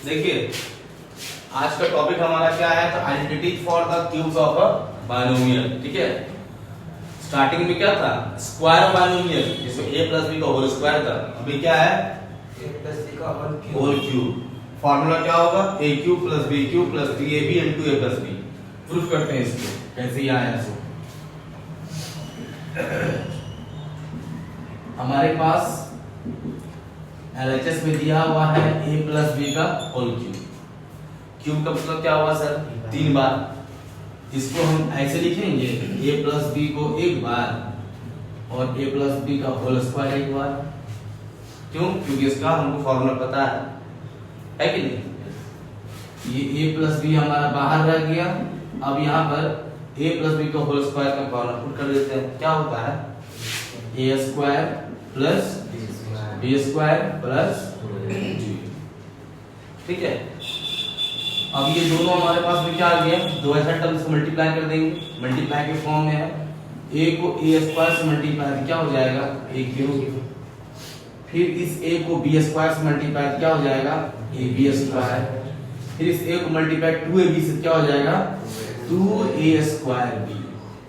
देखिए आज का टॉपिक हमारा क्या है, तो identity for the cubes of a binomial. ठीक है, स्टार्टिंग में क्या था, स्क्वायर बायनोमियल जिसमें a प्लस b का होल स्क्वायर था। अभी क्या है, a प्लस b का होल क्यूब। फार्मूला क्या होगा, a cube plus b cube plus 3ab into a plus b। Proof करते हैं इसको, कैसे ही आया इसको। हमारे पास LHS में दिया हुआ है a प्लस b का होल क्यूब। क्यूब का मतलब क्या हुआ सर, 3 बार। इसको हम ऐसे लिखेंगे a प्लस b को एक बार और a प्लस b का होल स्क्वायर एक बार। क्यों, क्योंकि इसका हमको फॉर्मूला पता है कि नहीं। ये a प्लस b हमारा बाहर रह गया। अब यहाँ पर a प्लस b का होल स्क्वायर का फॉर्मूला पुट कर देते हैं। क्या होता है, a square plus b square plus 2। ठीक है, अब ये दोनों हमारे पास में क्या आ गया, दो ऐसा टर्म से मल्टीप्लाई कर देंगे। मल्टीप्लाई के फॉर्म में है, a को a स्क्वायर से मल्टीप्लाई क्या हो जाएगा, a क्यूब। फिर इस a को b स्क्वायर से मल्टीप्लाई क्या हो जाएगा, ab स्क्वायर। फिर इस a को मल्टीप्लाई 2ab से क्या हो जाएगा, 2a स्क्वायर b।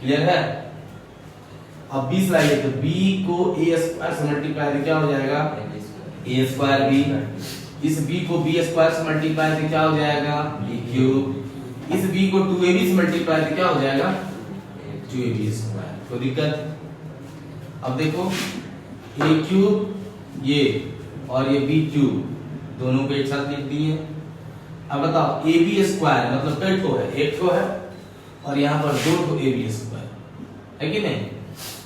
क्लियर है। अब 20 लाइए तो b को a स्क्वायर से मल्टीप्लाई क्या हो जाएगा, a स्क्वायर b। इस b को b स्क्वायर से मल्टीप्लाई से क्या हो जाएगा, b क्यूब। इस b को 2ab से मल्टीप्लाई से क्या हो जाएगा, 2ab स्क्वायर। कोई दिक्कत। अब देखो a क्यूब ये और ये b क्यूब दोनों को एक साथ लिख दिए। अब बताओ ab स्क्वायर मतलब कई ठो है, एक ठो है और यहाँ पर 2 ठो ab स्क्वायर है कि नहीं।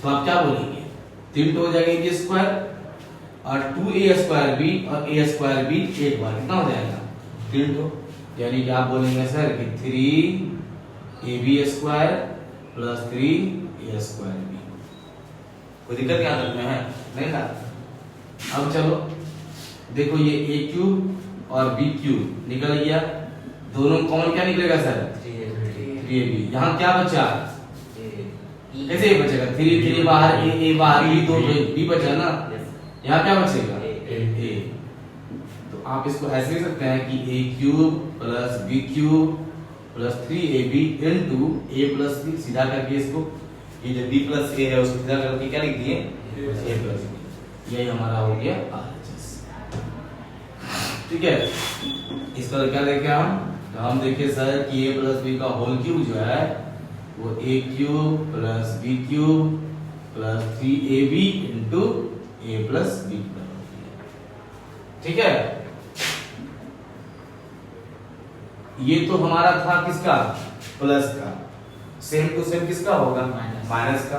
तो आप क्या बोलेंगे, 3 ठो हो जाएगा ab स्क्वायर और 2a स्क्वायर b और a स्क्वायर b एक बार कितना हो जाएगा, 3 ठो। यानी कि आप बोलेंगे सर कि 3ab square plus 3a square b। कोई दिक्कत यहाँ तक में है नहीं ना। अब चलो देखो ये a क्यूब और b क्यूब निकल गया, दोनों कॉमन क्या निकलेगा सर, 3ab। यहाँ क्या बचा, कैसे ये बचेगा, 3 बाहर a बाहर b, 2 b बचा ना। यहाँ क्या बचेगा, a। तो आप इसको ऐसे लिख सकते हैं कि a cube plus b cube plus 3ab into a plus b। सीधा करके इसको, ये जो b प्लस a है उसको सीधा करके क्या लिख दिए, a प्लस b। यही हमारा हो गया RHS। ठीक है, इस पर क्या देखें हम, तो हम देखें सर कि a प्लस b का होल क्यूब जो है वो a cube plus b cube plus 3ab into a plus b। ठीक है, ये तो हमारा था किसका, प्लस का। सेम टू सेम किसका होगा, माइनस का।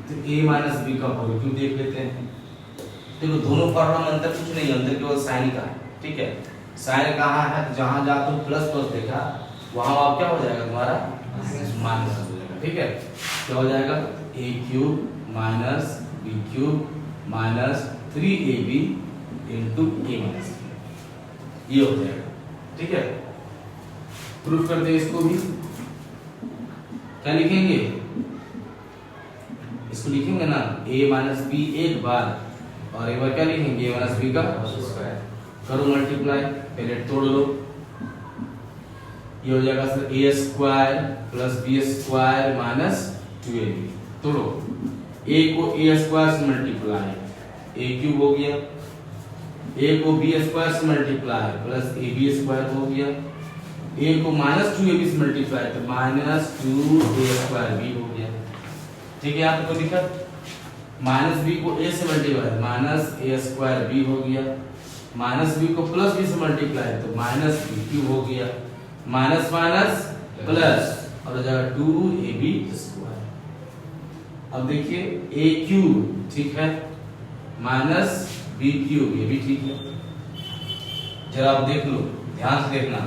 तो a माइनस b का होल क्यूब देख लेते हैं। देखो दोनों फॉर्मूला में अंतर कुछ नहीं है, अंतर केवल साइन का है। ठीक है, साइन कहाँ है, तो जहां जहां तुम प्लस प्लस देखा वहां आप क्या हो जाएगा तुम्हारा, माइनस हो जाएगा। ठीक है, क्या हो जाएगा, a cube minus b cube minus 3ab into a minus b, ये हो जाएगा। ठीक है, प्रूफ कर दे इसको भी। क्या लिखेंगे, इसको लिखेंगे ना a माइनस b एक बार और एक बार क्या लिखेंगे, a माइनस b का स्क्वायर। करो मल्टीप्लाई, पहले तोड़ लो। ये हो जाएगा sir a square plus b square minus 2ab। तोड़ो, a को a स्क्वायर से मल्टीप्लाई a क्यूब हो गया, a को b स्क्वायर से मल्टीप्लाई प्लस ab स्क्वायर हो गया, a को माइनस 2ab से मल्टीप्लाई तो माइनस 2a स्क्वायर b हो गया। ठीक है, यहाँ पे कोई दिक्कत। माइनस b को a से multiply minus a square b हो गया, माइनस b को प्लस b से मल्टीप्लाई तो माइनस b क्यूब हो गया, माइनस माइनस प्लस और हो जाएगा 2ab स्क्वायर। अब देखिए a क्यूब ठीक है माइनस b क्यूब, ये भी ठीक है। जरा आप देख लो, ध्यान से देखना,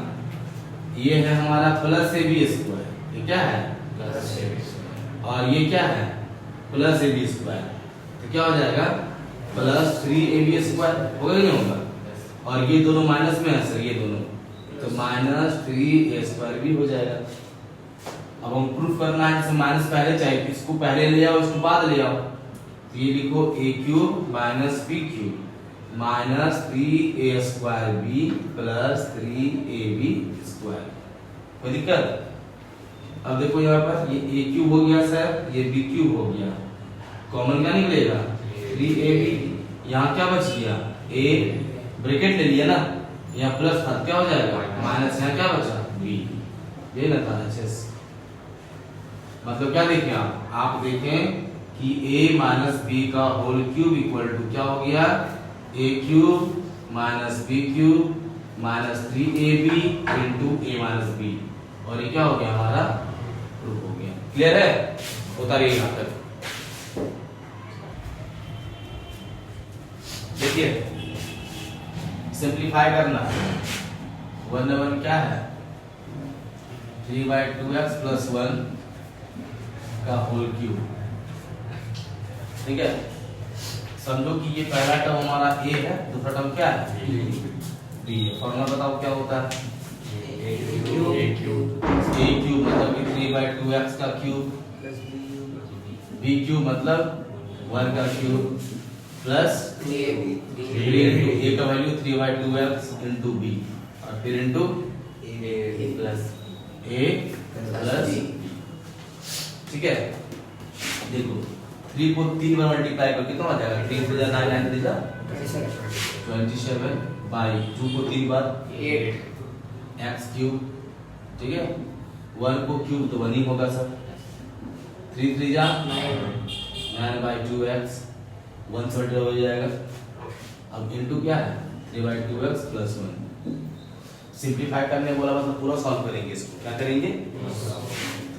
ये है हमारा प्लस ab स्क्वायर, ये क्या है प्लस ab, और ये क्या है प्लस ab स्क्वायर। तो क्या हो जाएगा प्लस 3ab स्क्वायर, होगा नहीं होगा। और ये दोनों माइनस में है सर, ये दोनों तो माइनस 3a स्क्वायर भी हो जाएगा। अब हम प्रूफ करना है, माइनस पहले चाहिए, इसको पहले ले आओ इसको बाद ले आओ। तो ये लिखो a cube minus b cube minus 3a² plus 3ab²। कोई दिक्कत? अब देखो यहाँ पर ये a क्यूब हो गया सर, ये b क्यूब हो गया, कॉमन क्या निकलेगा 3ab। यहाँ क्या बच गया a, ब्रैकेट ले लिया ना, यहाँ प्लस था क्या हो जाएगा माइनस, यहाँ क्या बचा b। ये ना था एचएस। मतलब क्या देखें आप देखें कि a माइनस बी का होल क्यूब इक्वल टू क्या हो गया a cube minus B cube minus 3ab into a minus B, और ये क्या हो गया हमारा प्रूफ हो गया। क्लियर है? उतारिए यहाँ तक। देखिए सिंप्लीफाई करना, 1/1 क्या है 3/2x प्लस 1 का होल क्यूब। ठीक है, समझो कि ये पहला टर्म हमारा a है, दूसरा टर्म क्या है b है। फॉर्मूला बताओ क्या होता है a क्यूब मतलब कि 3/2x का क्यूब, b क्यूब मतलब 1 का क्यूब प्लस 3 इंटू a का वैल्यू 3/2x इंटू b और फिर इंटू a प्लस b। ठीक है, देखो 3 को 3 बार मल्टीप्लाई करके कितना आ जाएगा 3 3 9 9 3 27 बाई 2 को 3 बार 8 x क्यूब। ठीक है, 1 को क्यूब तो 1 ही होगा सर, 3 3 9/2x 1/2 हो जाएगा। अब इनटू क्या है 3/2x प्लस 1। सिंपलीफाई करने बोला मतलब पूरा सॉल्व करेंगे इसको। क्या करेंगे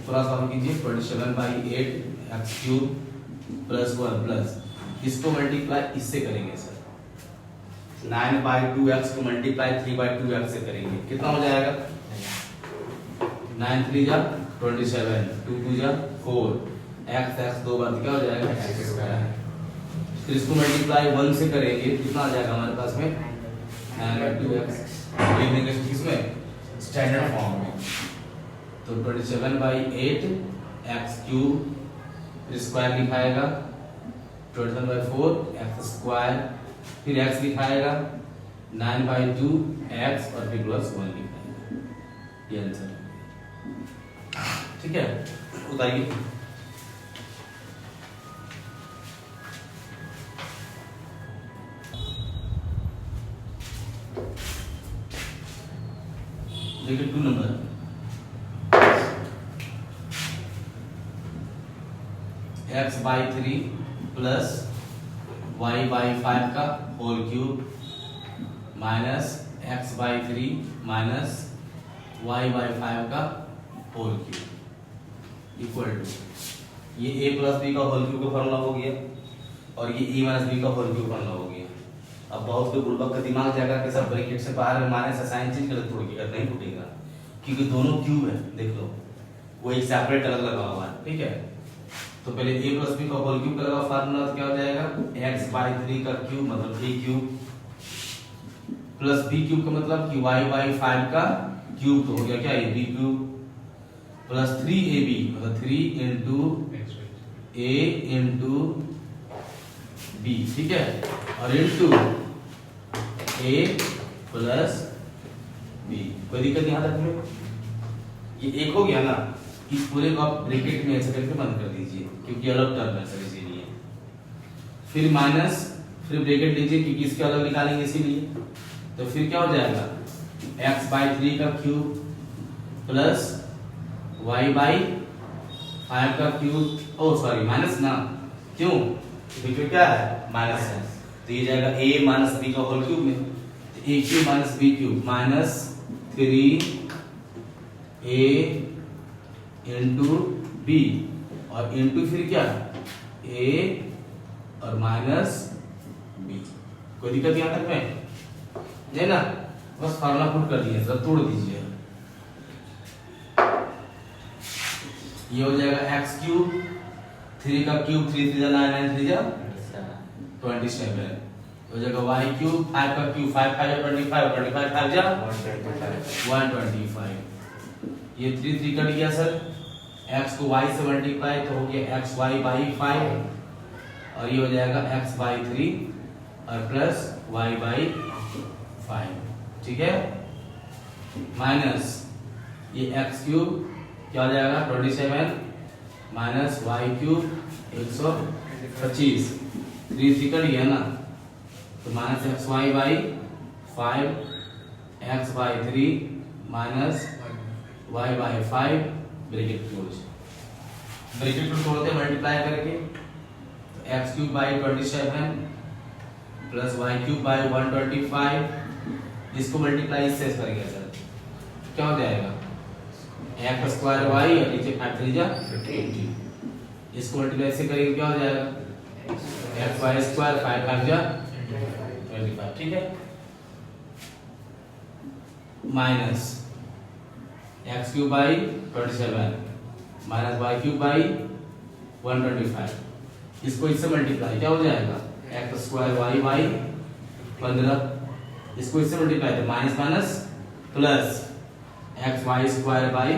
पूरा सॉल्व कीजिए। 27/8 x क्यूब प्लस 1 प्लस इसको मल्टीप्लाई इससे करेंगे सर, 9/2x को मल्टीप्लाई 3/2x से करेंगे, कितना हो जाएगा 9 3 जा 27 2 2 जा 4 x दो बार क्या हो जाएगा x²। फिर इसको मल्टीप्लाई 1 से करेंगे, कितना आ जाएगा हमारे पास में 9/2x। लिखेंगे किसमें स्टैंडर्ड फॉर्म में, तो 27/8 x क्यूब फिर स्क्वायर लिखाएगा 27/4 x², फिर x लिखाएगा 9/2 x और फिर प्लस 1 लिखाएगा। ये आंसर है। ठीक है, उतारिए। देखिए 2 नंबर x/3 प्लस y/5 का whole cube minus x/3 minus y/5 का होल क्यूब इक्वल टू ये a प्लस बी का होल क्यूब का फॉर्मूला हो गया और ये a माइनस बी का होल क्यूब फॉर्मूला हो गया। अब बहुत के बुड़बक का दिमाग जाएगा कि सब ब्रैकेट से बाहर माइनस से साइन चेंज कर तोड़ के नहीं टूटेगा, क्योंकि दोनों क्यूब है। देख लो वो एक सेपरेट अलग लगा हुआ है। ठीक है, तो पहले a प्लस बी का होल क्यूब का लगा फार्मूला तो क्या हो जाएगा x/3 का क्यूब मतलब a cube plus b cube का मतलब कि y/5 का क्यूब तो हो गया क्या ये b क्यूब प्लस 3ab मतलब 3 इंटू a इंटू b। ठीक है, और इंटू a प्लस b। कोई दिक्कत यहाँ तक में? ये एक हो गया ना, इस पूरे को आप ब्रैकेट में ऐसे करके बंद कर दीजिए क्योंकि अलग टर्म है सर इसीलिए। फिर माइनस फिर ब्रैकेट लीजिए क्योंकि इसके अलग निकालेंगे इसीलिए। तो फिर क्या हो जाएगा x/3 का क्यूब प्लस y/5 का क्यूब। ओ सॉरी माइनस ना, क्यों क्योंकि क्या है माइनस है, तो ये जाएगा a माइनस b का होल क्यूब में, तो a cube minus b cube minus 3a into b और इंटू फिर क्या a और माइनस b। कोई दिक्कत यहाँ तक में है ना? बस फार्मूला पुट कर दिए, सर तोड़ दीजिए। ये हो जाएगा x क्यूब 3 का क्यूब 3 3 9 9 3 27 हो जाएगा y क्यूब 5 का क्यूब 5 5 25 25 5 जा 125। ये 3 3 कट गया सर, x को y से मल्टीप्लाई तो हो गया xy/5 और ये हो जाएगा x/3 और प्लस y बाई 5, ठीक है, माइनस ये एक्स क्यूब क्या हो जाएगा 27 माइनस वाई क्यूब 125, 3 कट गया ना, तो minus X Y by 5 X by 3 minus Y by 5 bracket close, bracket को तोड़ते मल्टीप्लाई करके, तो X cube by 27 plus Y cube by 125, इसको मल्टीप्लाई इससे करेंगे सर, क्या हो जाएगा एक्स स्क्वायर वाई और नीचे 5 3 जा 20, इसको मल्टीप्लाई से करेंगे क्या हो जाएगा एक्स वाई स्क्वायर 5 5 जा 25, ठीक है, minus X cube by 27 minus Y cube by 125, इसको इससे मल्टीप्लाई क्या हो जाएगा एक्स स्क्वायर वाई बाई 15, इसको इससे मल्टीप्लाई तो minus minus plus X Y square by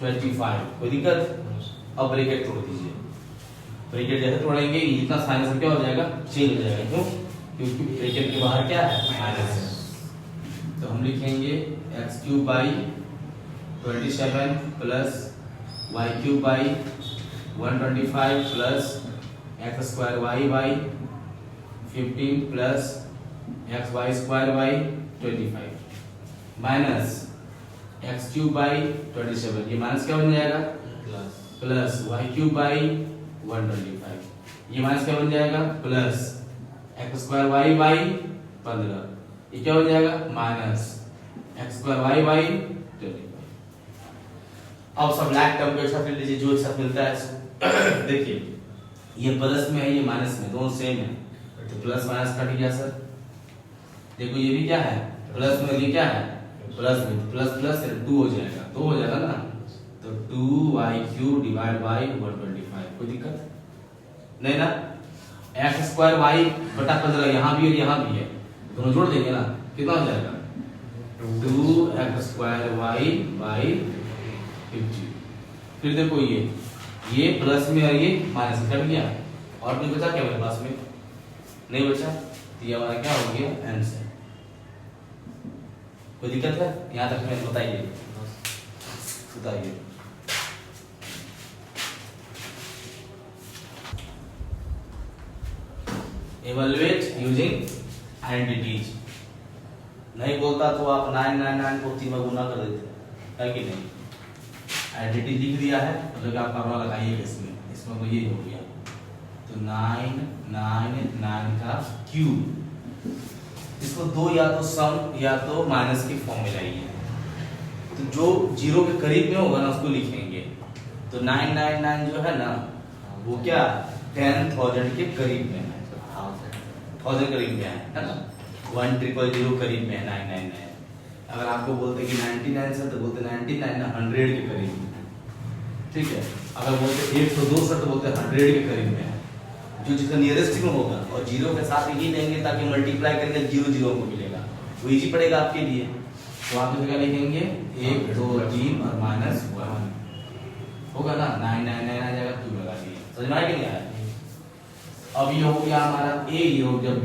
25, कोई दिक्कत। अब ब्रैकेट तोड़ दीजिए, ब्रैकेट जैसे तोड़ेंगे इतना साइन से क्या हो जाएगा चेंज हो जाएगा, क्यों, क्योंकि ब्रैकेट के बाहर क्या है माइनस है, तो हम लिखेंगे X cube by 27 plus Y cube by 125 plus X square Y by 15 plus X Y square by 25 minus X cube by 27, ये माइनस क्या बन जाएगा प्लस वाई क्यूब बाई 125, ये माइनस क्या बन जाएगा plus X square Y by 15, ये क्या बन जाएगा minus X square Y by 25। अब सब लाइक टर्म को एक साथ ले लीजिए, जो एक साथ मिलता है देखिए ये प्लस में है ये माइनस में, दोनों सेम है, तो प्लस माइनस कट गया सर, देखो ये भी क्या है प्लस में, ये क्या है प्लस में, तो प्लस प्लस 2 हो जाएगा, 2 हो जाएगा ना, तो 2y क्यूब डिवाइड बाई 125, कोई दिक्कत नहीं ना, एक्स स्क्वायर वाई बटा 15 यहाँ भी और यहाँ भी है, दोनों जोड़ देंगे ना, कितना हो जाएगा 2x स्क्वायर वाई बाई 50, फिर देखो ये प्लस में और ये माइनस में कट गया, और कोई बचा क्या मेरे पास में नहीं बचा, तो ये हमारा क्या हो गया आंसर, कोई दिक्कत है यहाँ तक में बताइए बताइए। इवैल्यूएट यूजिंग आइडेंटिटीज, नहीं बोलता तो आप 999 को 3 में गुना कर देते है कि नहीं, आइडेंटिटी लिख दिया है मतलब आप फॉर्मूला लगाइए इसमें तो ये हो गया, तो 999 का क्यूब, इसको दो या तो सम या तो माइनस की फॉर्म में लाइए, तो जो जीरो के करीब में होगा ना उसको लिखेंगे, तो 999 जो है ना वो क्या 10,000 के करीब में है, 1000 करीब में है ना, 1000 करीब में है 999, अगर आपको बोलते कि 99 से तो बोलते 99 ना 100 के करीब में, ठीक है, अगर बोलते 102 से तो बोलते 100 के करीब में है, जो जिसका नियरेस्ट में होगा, और जीरो के साथ ही लेंगे ताकि मल्टीप्लाई करेंगे 0 0 को मिलेगा, वो इजी पड़ेगा आपके लिए, तो आप इसे क्या लिखेंगे 1 2 3 और माइनस 1 होगा ना, 999 आ जाएगा, 2 लगा दिए, समझ में आया कि नहीं आया। अब ये हो गया हमारा a, ये हो गया b,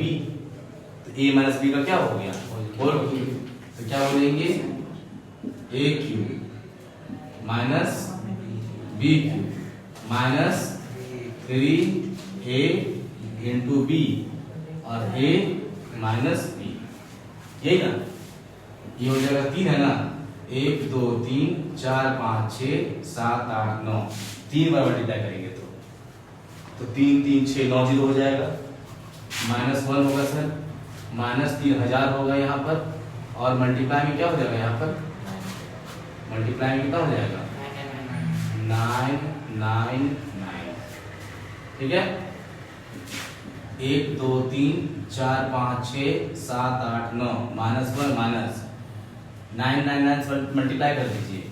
तो a माइनस b का क्या हो गया होल क्यूब, तो क्या बोलेंगे a cube minus b cube minus 3a into b और a माइनस b, यही ना, ये हो जाएगा 3 है ना, 1 2 3 4 5 6 7 8 9, 3 बार मल्टीप्लाई करेंगे तो 3 3 6 9 0 हो जाएगा, माइनस 1 होगा सर, माइनस 3000 होगा यहाँ पर, और मल्टीप्लाई में क्या हो जाएगा यहाँ पर, मल्टीप्लाई में कितना हो जाएगा 999, ठीक है, 1 2 3 4 5 6 7 8 9 माइनस 1 माइनस 999 मल्टीप्लाई कर दीजिए,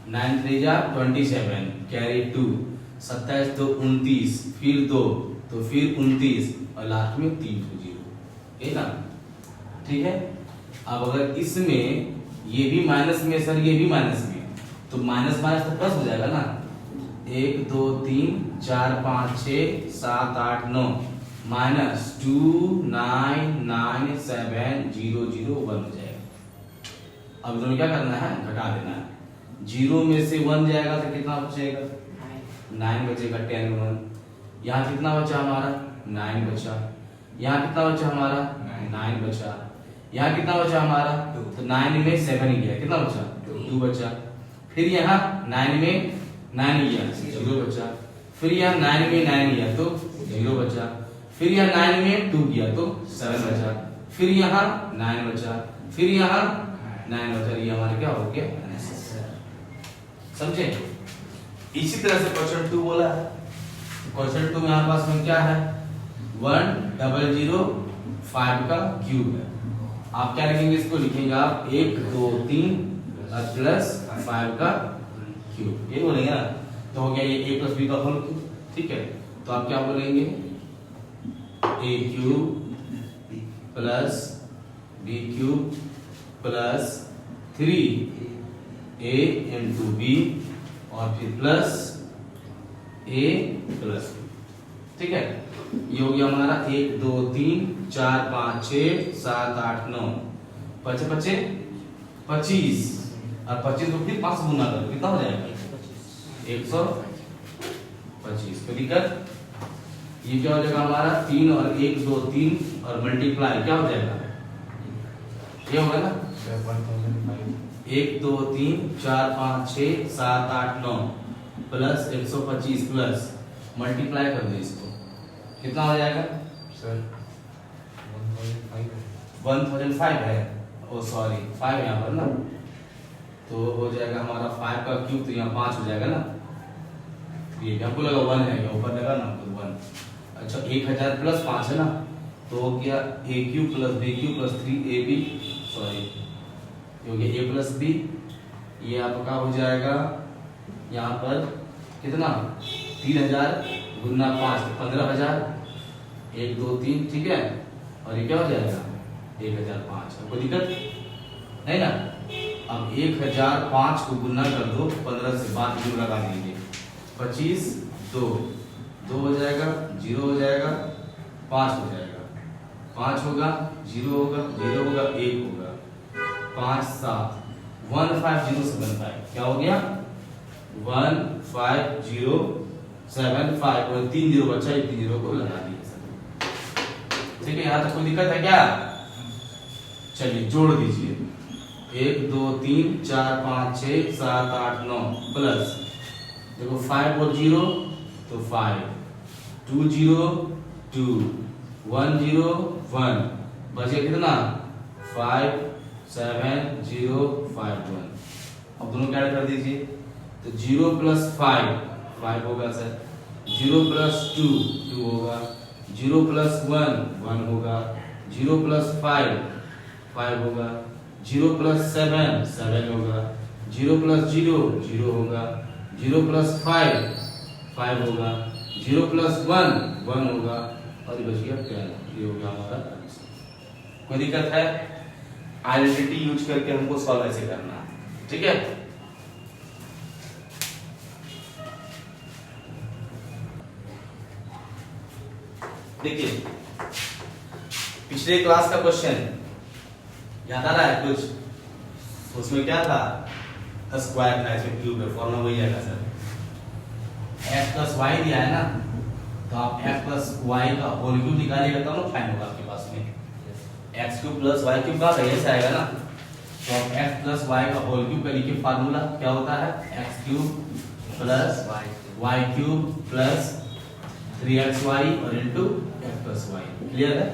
9 3 जा 27 कैरी 2, 27 तो 29, फिर 2 तो फिर 29 और लास्ट में 3 तो 0, ठीक ना, ठीक है। अब अगर इसमें ये भी माइनस में सर ये भी माइनस में, तो माइनस माइनस तो प्लस हो जाएगा ना, 1 2 3 4 5 6 7 8 9, माइनस 2997001 हो जाएगा। अब दोनों क्या करना है, घटा देना है। 0 में से 1 जाएगा तो कितना बचेगा, 9 बचेगा। 10 1 यहाँ कितना बचा हमारा, 9 बचा। यहाँ कितना बचा हमारा, 9 बचा। यहाँ कितना बचा हमारा, तो 9 में 7 गया, कितना बचा, 2 बचा। फिर यहाँ 9 में 9 गया, 0 बचा। फिर यहाँ 9 में 9 गया तो 0 बचा। फिर यहाँ 9 में 2 गया तो 7 बचा। फिर यहाँ 9 बचा। फिर यहाँ 9 बचा। ये हमारे क्या हो गया, समझे। इसी तरह से क्वेश्चन 2 बोला है। क्वेश्चन 2 में हमारे पास में क्या है, 1005 का क्यूब है। आप क्या लिखेंगे, इसको लिखेंगे आप 1 2 3 प्लस 5 का क्यूब, ये बोलेंगे ना। तो हो गया ये a प्लस बी का होल क्यूब, ठीक है। तो आप क्या बोलेंगे, a cube plus b cube plus 3a into B और फिर प्लस a प्लस b, ठीक है। ये हो गया हमारा 1 2 3 4 5 6 7 8 9 5 5 25 और 25 को फिर 5 गुना करो, कितना हो जाएगा, 125। कोई दिक्कत, ये क्या हो जाएगा हमारा 3 और 1 2 3 और मल्टीप्लाई क्या हो जाएगा, ये होगा ना 1 2 3 4 5 6 7 8 9 प्लस 125 प्लस मल्टीप्लाई कर दो इसको, कितना हो जाएगा सर, 1005 है, ओ सॉरी 5 यहाँ पर ना, तो हो जाएगा हमारा 5 का क्यूब, तो यहाँ 5 हो जाएगा ना। ये हमको लगा 1 है, यहाँ ऊपर लगा ना तो 1। अच्छा 1000 प्लस 5 है ना, तो हो गया a cube plus b cube plus 3ab, sorry ये हो गया a प्लस b। ये आपका हो जाएगा यहाँ पर कितना, 3000 गुना 5 15,000, 1 2 3, ठीक है। और ये क्या हो जाएगा 1005, कोई दिक्कत नहीं ना। अब 1005 को गुना कर दो 15 से, बाद में लगा देंगे, 25 2 हो जाएगा, 0 हो जाएगा, 5 हो जाएगा, 5 होगा, 0 होगा, 0 होगा, 1 होगा, 5 7 15075, क्या हो गया 15075 और 3 0 बचा, 3 0 को लगा दिया, ठीक है। यहाँ तक कोई दिक्कत है क्या, चलिए जोड़ दीजिए, 1 2 3 4 5 6 7 8 9 प्लस देखो 5 और 0 तो 5 2 0 2 1 0 1 बचे कितना 5 7 0 5 1। अब दोनों क्या कर दीजिए, तो 0 प्लस 5 होगा सर, 0 प्लस 2 होगा, 0 प्लस 1 होगा, 0 प्लस 5 होगा, 0 प्लस 7 होगा, 0 प्लस 0 होगा, 0 प्लस 5 होगा, 0 प्लस 1 होगा, और ये बच गया 10। ये हो गया हमारा आंसर। कोई दिक्कत है, आइडेंटिटी यूज करके हमको सॉल्व ऐसे करना है, ठीक है। देखिए पिछले क्लास का क्वेश्चन याद आ रहा है कुछ, उसमें क्या था, स्क्वायर था, इसमें क्यूब है, फॉर्मूला वही आएगा सर, x प्लस वाई दिया है ना, तो आप x प्लस वाई का होल क्यूब निकालिएगा तब ना फाइन होगा आपके पास में, x cube plus Y cube का ऐसे आएगा ना, तो आप x प्लस वाई का होल क्यूब का लिखिए, फार्मूला क्या होता है, x cube plus Y cube plus 3xy और into x plus Y, clear है।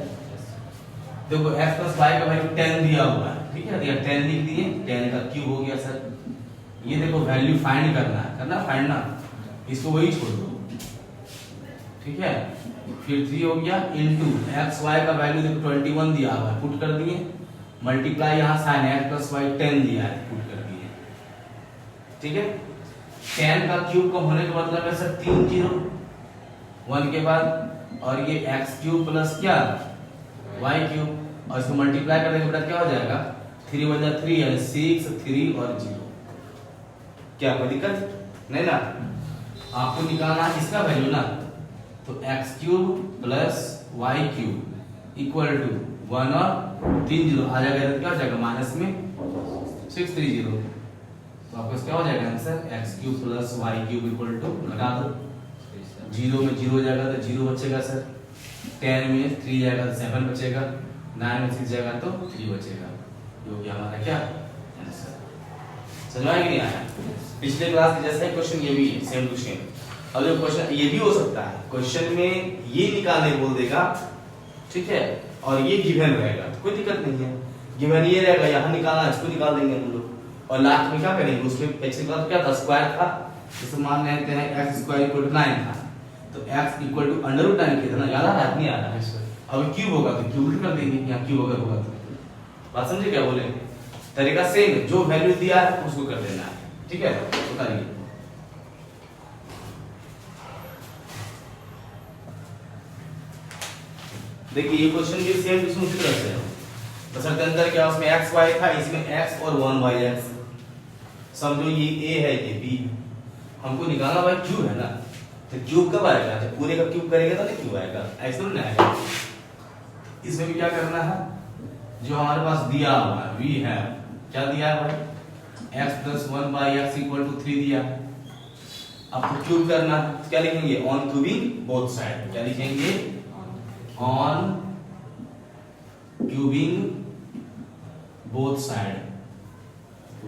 देखो x प्लस वाई का वैल्यू 10 दिया हुआ है, ठीक है, दिया 10 लिख दिए, 10 का क्यूब हो गया सर। ये देखो वैल्यू फाइंड करना फाइंड ना, इसको वही छोड़ दो, ठीक है। फिर 3 हो गया इनटू x y का वैल्यू देखो 21 दिया हुआ है, पुट कर दिए, मल्टीप्लाई यहाँ साइन x प्लस वाई 10 दिया है, पुट कर दिए, ठीक है। 10 का क्यूब का होने का मतलब है सर 3 0 1 के बाद, और ये x क्यूब प्लस क्या y क्यूब, और इसको मल्टीप्लाई करने के बाद क्या हो जाएगा 3 × 3 यानी 6 3 और 0, क्या कोई दिक्कत नहीं ना। आपको निकालना इसका वैल्यू ना, तो x cube plus Y cube equal to 1 और 3 जीरो आ जाएगा, क्या हो जाएगा माइनस में 630, तो आपका क्या हो जाएगा answer X cube plus Y cube equal to, घटा दो, जीरो में जीरो जाएगा तो जीरो बचेगा सर, 10 में 3 जाएगा तो 7 बचेगा, 9 में 6 जाएगा तो 3 बचेगा, जो कि हमारा क्या आंसर। समझ आया कि नहीं आया? पिछले क्लास के जैसा ही क्वेश्चन ये भी सेम टू सेम। अब जो क्वेश्चन ये भी हो सकता है, क्वेश्चन में ये निकालने बोल देगा, ठीक है, और ये गिवन रहेगा तो कोई दिक्कत नहीं है, गिवन ये रहेगा, यहाँ निकालना है इसको निकाल देंगे हम लोग, और लास्ट में क्या करेंगे, उसमें पिछले क्लास क्या था, स्क्वायर था, जैसे मान लेते हैं x स्क्वायर इक्वल टू 9 था, तो x equal to under root 9 कितना ज्यादा है, नहीं आ रहा है, अब क्यूब होगा तो क्यूब कर देंगे, यहाँ क्यूब अगर होगा तो, बात समझे क्या बोले, तरीका सेम, जो वैल्यू दिया है उसको कर देना है, ठीक है, बताइए। देखिए ये क्वेश्चन भी सेम उसी तरह से है, बशर्ते अंदर क्या उसमें x y था, इसमें x और 1 y x, समझो ये a है ये b, हमको निकालना भाई क्यूब है ना, तो क्यूब कब आएगा, जब पूरे का क्यूब करेगा तो नहीं क्यूब आएगा, ऐसे नहीं आएगा। इसमें भी क्या करना है, जो हमारे पास दिया हुआ है v है, क्या दिया है भाई x plus 1 by x equal to 3 दिया है, आपको क्यूब करना है, तो क्या लिखेंगे ऑन क्यूबिंग बोथ साइड, क्या लिखेंगे on cubing both side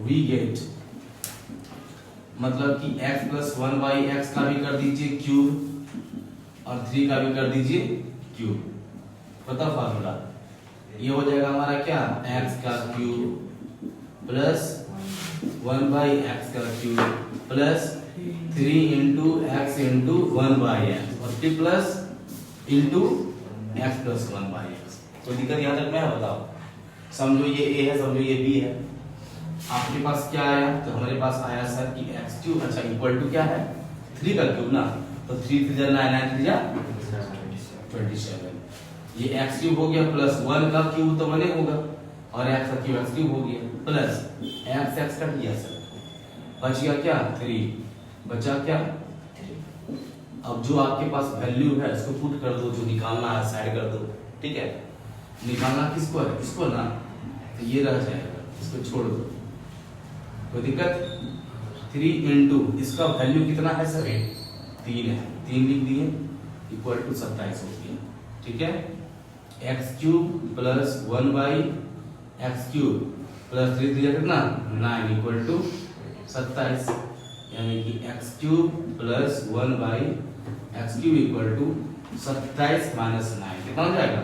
we get, मतलब कि x प्लस 1 बाई एक्स का भी कर दीजिए क्यूब और 3 का भी कर दीजिए क्यूब, पता फार्मूला ये हो जाएगा हमारा क्या, x का क्यूब प्लस 1 बाई एक्स का cube plus 3 into x into 1 by x और फिर plus into x plus 1 by x. कोई दिक्कत यहाँ तक में है बताओ, समझो ये a है, समझो ये b है, आपके पास क्या आया, तो हमारे पास आया सर कि x क्यूब, अच्छा इक्वल टू क्या है 3 का क्यूब ना, तो 3 3 जा 9 9 3 जा 27, ये x क्यूब हो गया प्लस 1 का क्यूब तो बने होगा और x का क्यूब x क्यूब हो गया प्लस x x कट गया सर, बच गया क्या 3, बचा क्या, अब जो आपके पास वैल्यू है इसको पुट कर दो, जो निकालना है साइड कर दो, ठीक है, निकालना किसको है, इसको ना, तो ये रह जाएगा, इसको छोड़ दो, कोई दिक्कत, 3 इंटू इसका वैल्यू कितना है सर 3 है, 3 लिख दिए इक्वल टू 27 हो गया, ठीक है, x cube plus 1 by X cube plus 3 3 कितना 9 इक्वल टू 27, यानी कि x cube plus 1 by X cube equal to 27 minus 9 कितना हो जाएगा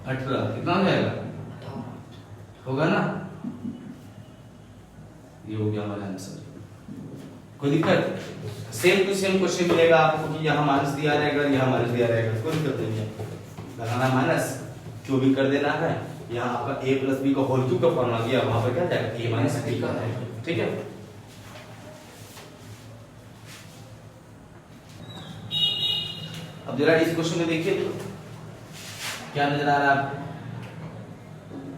18, कितना हो जाएगा, होगा ना, ये हो गया हमारा आंसर। कोई दिक्कत, सेम टू सेम क्वेश्चन मिलेगा आपको कि यहाँ माइनस दिया रहेगा, यहाँ माइनस दिया रहेगा, कोई दिक्कत नहीं है, लगाना माइनस क्यों भी कर देना है, यहाँ आपका a प्लस बी का होल क्यूब का फॉर्मूला दिया, वहां पर क्या जाएगा a माइनस b का, ठीक है। अब जरा इस क्वेश्चन में देखिए तो क्या नजर आ रहा है आपको,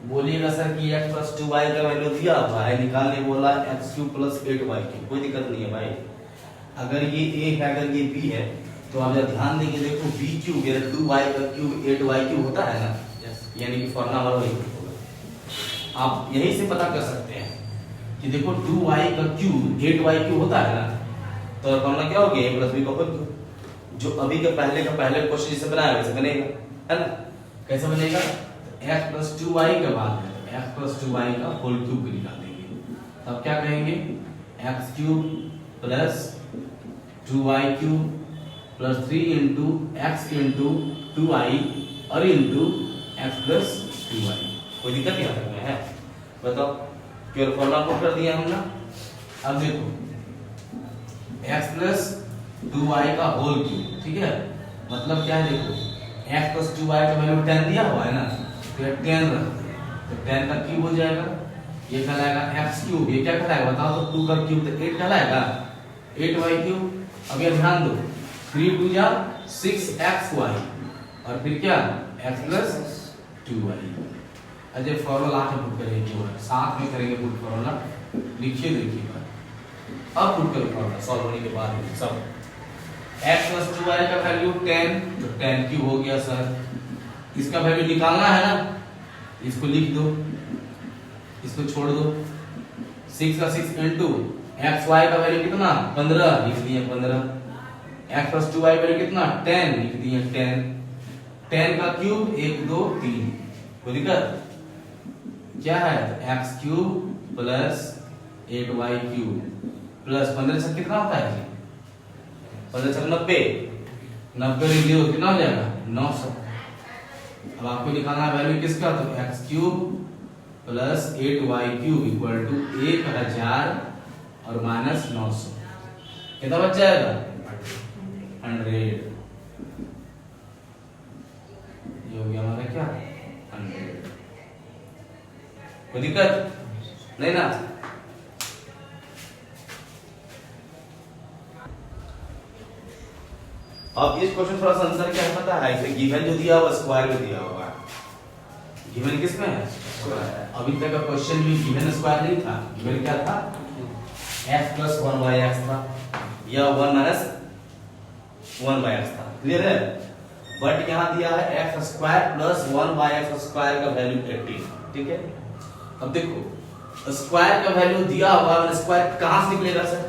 बोलिएगा सर कि x प्लस 2y का वैल्यू दिया हुआ है, निकालने बोला x cube plus 8y cube, कोई दिक्कत नहीं है भाई, अगर ये a है अगर ये b है तो आप जब ध्यान देंगे देखो b क्यूब या 2y का क्यूब 8y क्यूब होता है ना, यानी कि फॉर्मूला हमारा वही होगा, आप यही से पता कर सकते हैं कि देखो 2y का क्यूब 8y क्यूब होता है ना, तो फॉर्मूला क्या हो गया a प्लस b का होल क्यूब, जो अभी के पहले क्वेश्चन जिसे बनाया वैसे बनेगा, है ना, कैसे बनेगा, x प्लस 2y के बाद है तो x प्लस 2y का होल क्यूब भी निकाल देंगे, तब क्या कहेंगे x cube plus 2y cube plus 3 into x into 2y और इंटू x प्लस 2y, कोई दिक्कत नहीं आता है, बताओ प्योर फॉर्मूला पुट कर दिया हमने। अब देखो x प्लस 2y का होल क्यूब, ठीक है, मतलब क्या है, देखो x प्लस 2y का वैल्यू 10 दिया हुआ है ना, तो 10 रखते हैं, तो 10 का क्यूब हो जाएगा, ये कहलाएगा x क्यूब, ये क्या कहलाएगा बताओ तो 2 का क्यूब तो 8 कहलाएगा, 8y क्यूब, अब ये ध्यान दो 3 2 जा 6xy और फिर क्या x plus 2y, Ajay formula आके पुट करेंगे, साथ में करेंगे पुट फॉर्मूला, लिखिए देखिए अब पुट करो फॉर्मूला सॉल्व होने के बाद सब x प्लस 2y का वैल्यू 10, तो 10 क्यूब हो गया सर। इसका वैल्यू निकालना है ना, इसको लिख दो, इसको छोड़ दो। 6 का 6 इंटू एक्स वाई का वैल्यू कितना 15 लिख दिए 15। x प्लस 2y वैल्यू कितना 10 लिख दिए 10। 10 का क्यूब 1 2 3, कोई दिक्कत क्या है, x cube plus 8y cube plus 15 से कितना होता है जी, 15 से 90, 90 लिख दियो कितना हो जाएगा 900। अब आपको निकालना वैल्यू किसका, तो x cube plus 8y cube equal to 1000 और माइनस 900, कितना बच जाएगा 100। ये हो गया हमारा क्या 100, कोई दिक्कत नहीं ना। अब इस क्वेश्चन थोड़ा सा आंसर क्या है पता है, इसे गिवन जो दिया हुआ स्क्वायर में दिया हुआ है। गिवन किसमें है स्क्वायर। अभी तक का क्वेश्चन में गिवन स्क्वायर नहीं था, गिवन क्या था x प्लस 1y(x) था या 1 माइनस 1y(x) था, क्लियर है। बट यहाँ दिया है x square plus 1y(x) square का वैल्यू 18, ठीक है। अब देखो स्क्वायर का वैल्यू दिया हुआ है, स्क्वायर कहां से निकलेगा सर,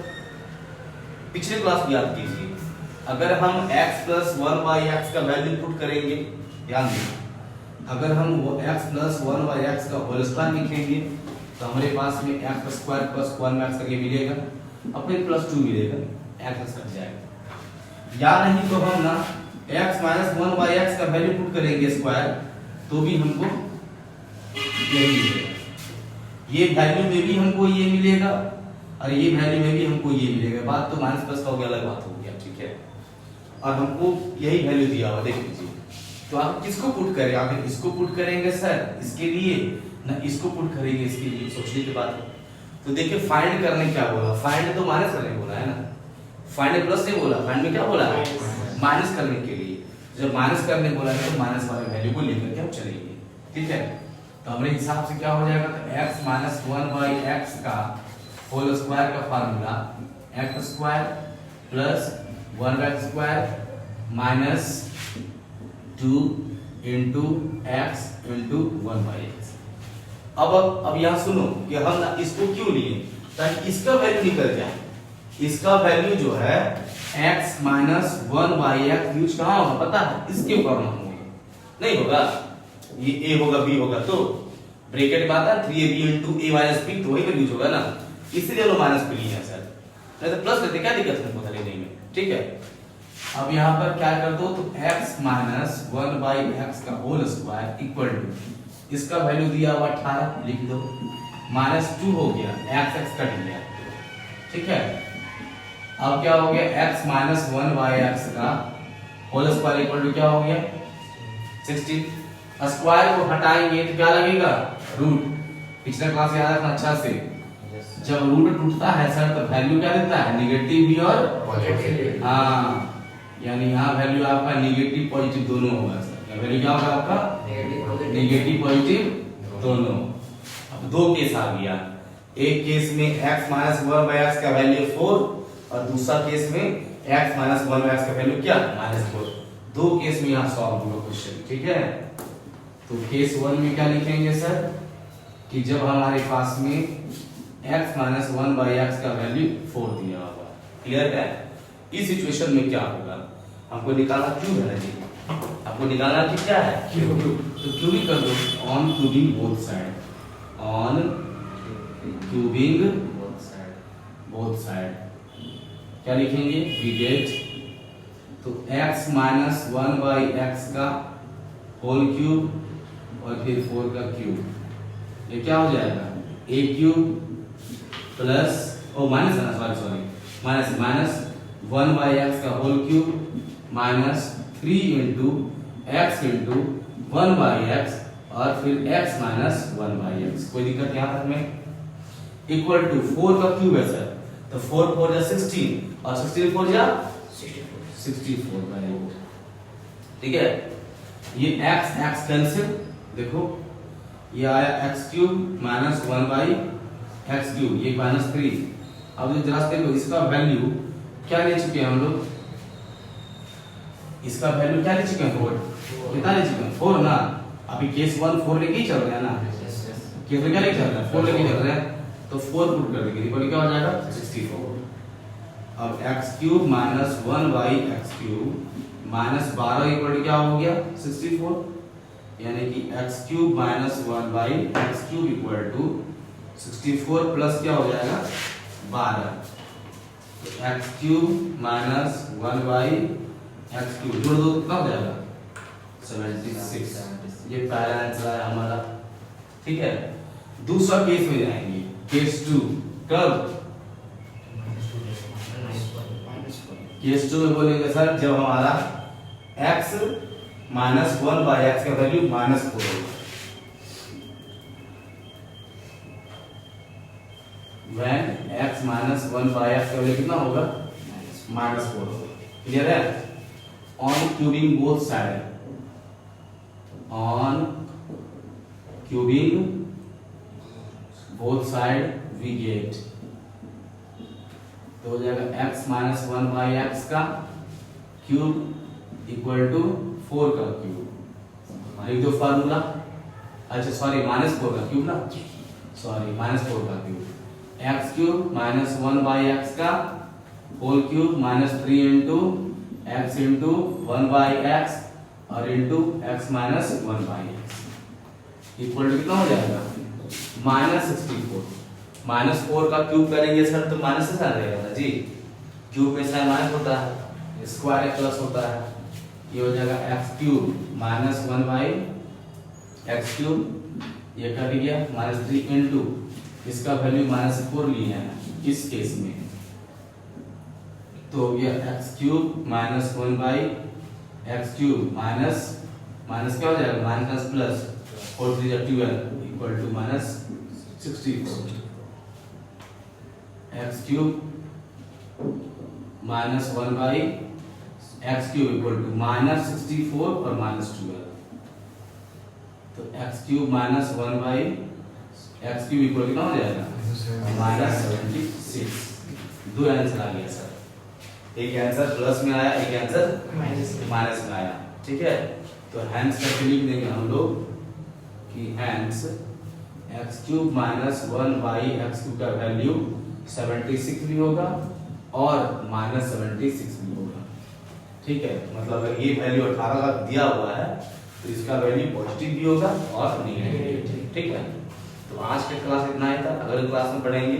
पिछले क्लास में याद कीजिए। अगर हम x प्लस 1y(x) का वैल्यू पुट करेंगे, ध्यान दें, अगर हम वो x प्लस 1y(x) का होल स्क्वायर लिखेंगे तो हमारे पास में x स्क्वायर प्लस 1y(x) करके मिलेगा, अपने प्लस 2 मिलेगा, x कट जाएगा। या नहीं तो हम ना x माइनस 1y(x) का वैल्यू पुट करेंगे स्क्वायर, तो भी हमको यही मिलेगा। ये वैल्यू में भी हमको ये मिलेगा और ये वैल्यू में भी हमको ये मिलेगा। बात तो माइनस प्लस का हो गया, अलग बात हो गया, ठीक है। और हमको यही वैल्यू दिया हुआ, देख लीजिए। तो आप किसको पुट करें, आप इसको पुट करेंगे सर इसके लिए, ना इसको पुट करेंगे इसके लिए, सोचने की बात है। तो देखिए फाइंड करने क्या बोला, फाइंड तो माइनस करने बोला है ना, फाइंड प्लस नहीं बोला, फाइंड में क्या बोला है माइनस करने के लिए। जब माइनस करने बोला है तो माइनस वाले वैल्यू को लेकर के हम चलेंगे, ठीक है। तो हमारे हिसाब से क्या हो जाएगा, तो x माइनस 1y(x) का होल स्क्वायर का formula x square plus 1y² minus 2 into x into 1y(x). अब यहाँ सुनो कि हम ना इसको क्यों लिए, ताकि इसका वैल्यू निकल जाए। इसका वैल्यू जो है x माइनस 1y(x) यूज कहाँ होगा पता है, इसके फॉर्म में होगा, नहीं होगा ये a होगा b होगा, तो ब्रैकेट में आता है 3ab into a minus b, तो वही पर यूज होगा ना, इसलिए हम माइनस पे लिए हैं सर, नहीं तो प्लस करते क्या दिक्कत है पता लेने में, ठीक है। अब यहाँ पर क्या कर दो, तो x माइनस 1/x का होल स्क्वायर इक्वल टू इसका वैल्यू दिया हुआ 18 लिख दो, माइनस 2 हो गया, x कट गया, ठीक है। अब क्या हो गया, x माइनस 1/x का होल स्क्वायर इक्वल टू क्या हो गया 16। स्क्वायर को हटाएंगे तो क्या लगेगा रूट, पिछला क्लास याद रखना अच्छा से, जब रूट टूटता है सर तो वैल्यू क्या देता है, नेगेटिव भी और पॉजिटिव। हाँ, यानी यहाँ वैल्यू आपका नेगेटिव पॉजिटिव दोनों होगा सर, वैल्यू क्या होगा आपका नेगेटिव पॉजिटिव दोनों। अब दो केस आ गया, एक केस में x माइनस 1/x का वैल्यू 4 और दूसरा केस में x माइनस 1/x का वैल्यू क्या -4। दो केस में यहाँ सॉल्व होगा क्वेश्चन, ठीक है। तो केस 1 में क्या लिखेंगे सर, कि जब हमारे पास में x माइनस 1/x का वैल्यू 4 दिया होगा, क्लियर है। इस सिचुएशन में क्या होगा, हमको निकालना क्यूब है ना जी, आपको निकालना कि क्या है क्यूब, तो क्यूबिंग कर दो, on cubing both side, on cubing both side क्या लिखेंगे, वी गेट, तो x माइनस 1/x का होल क्यूब और फिर 4 का क्यूब, ये क्या हो जाएगा a cube plus minus minus 1/x का whole cube minus 3 into x into 1/x और फिर x माइनस 1/x। कोई दिक्कत यहाँ तक में, इक्वल टू 4 का क्यूब है सर, तो 4 4 जा 16 और 16 4 जा 64/8, ठीक है। ये x कैंसिल, देखो ये आया x cube minus 1/x cube, ये -3। अब जो जरा देखो इसका वैल्यू क्या ले चुके हैं हम लोग, इसका वैल्यू क्या ले चुके हैं 4, कितना ले चुके हैं 4 ना। अभी केस 1 4 लेके ही चल रहे हैं ना, केस में क्या लेके चल रहे हैं 4 लेके चल रहे हैं, तो 4 पुट कर देंगे, इक्वल क्या हो जाएगा 64। अब x cube minus 1/x cube minus 12 equal क्या हो गया 64, यानी कि x cube minus 1/x cube equal to 64 plus क्या हो जाएगा 12, तो x cube minus 1/x cube जोड़ दो कितना हो जाएगा 76। ये पहला आंसर है हमारा। ठीक है, दूसरा केस में जाएंगे, केस 2। कब? केस 2 में बोलेंगे सर जब हमारा x माइनस 1/x का वैल्यू -4 होगा, when x माइनस 1/x का वैल्यू कितना होगा -4 होगा। क्लियर है? On cubing both side, on cubing both side we get, तो हो जाएगा x माइनस 1/x का क्यूब इक्वल टू 4 का क्यूब। लिख दो फार्मूला, अच्छा सॉरी -4 का क्यूब ना, सॉरी -4 का cube, x cube minus 1/x का whole cube minus 3 into x into 1/x और into x minus 1/x equal to कितना हो जाएगा -64। -4 का क्यूब करेंगे सर तो माइनस से रहेगा ना जी, क्यूब में साइन माइनस होता है, स्क्वायर प्लस होता है, ये हो जाएगा x cube minus 1/x cube, ये कट गया -3 इंटू इसका वैल्यू -4 लिए हैं इस केस में, तो ये x cube minus 1/x cube minus minus क्या हो जाएगा minus plus 4 3 12 equal to -64, x cube minus 1/x cube equal to -64 और -12, तो x cube minus 1/x cube equal कितना हो जाएगा -76। दो आंसर आ गया सर, एक आंसर प्लस में आया, एक आंसर माइनस में आया। ठीक है, तो हैंस करके लिख देंगे हम लोग कि hence x cube minus 1/x cube का वैल्यू 76 भी होगा और -76 भी होगा। ठीक है, मतलब अगर ये वैल्यू 18 का दिया हुआ है तो इसका वैल्यू पॉजिटिव भी होगा और नेगेटिव। ठीक है, तो आज के क्लास इतना ही था। अगले क्लास में पढ़ेंगे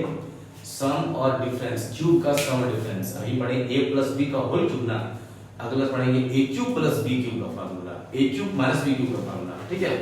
सम और डिफरेंस, क्यूब का सम और डिफरेंस। अभी पढ़ेंगे a प्लस b का होल क्यूब ना, अगला पढ़ेंगे a cube plus b cube का formula, a cube minus b cube का फार्मूला। ठीक है।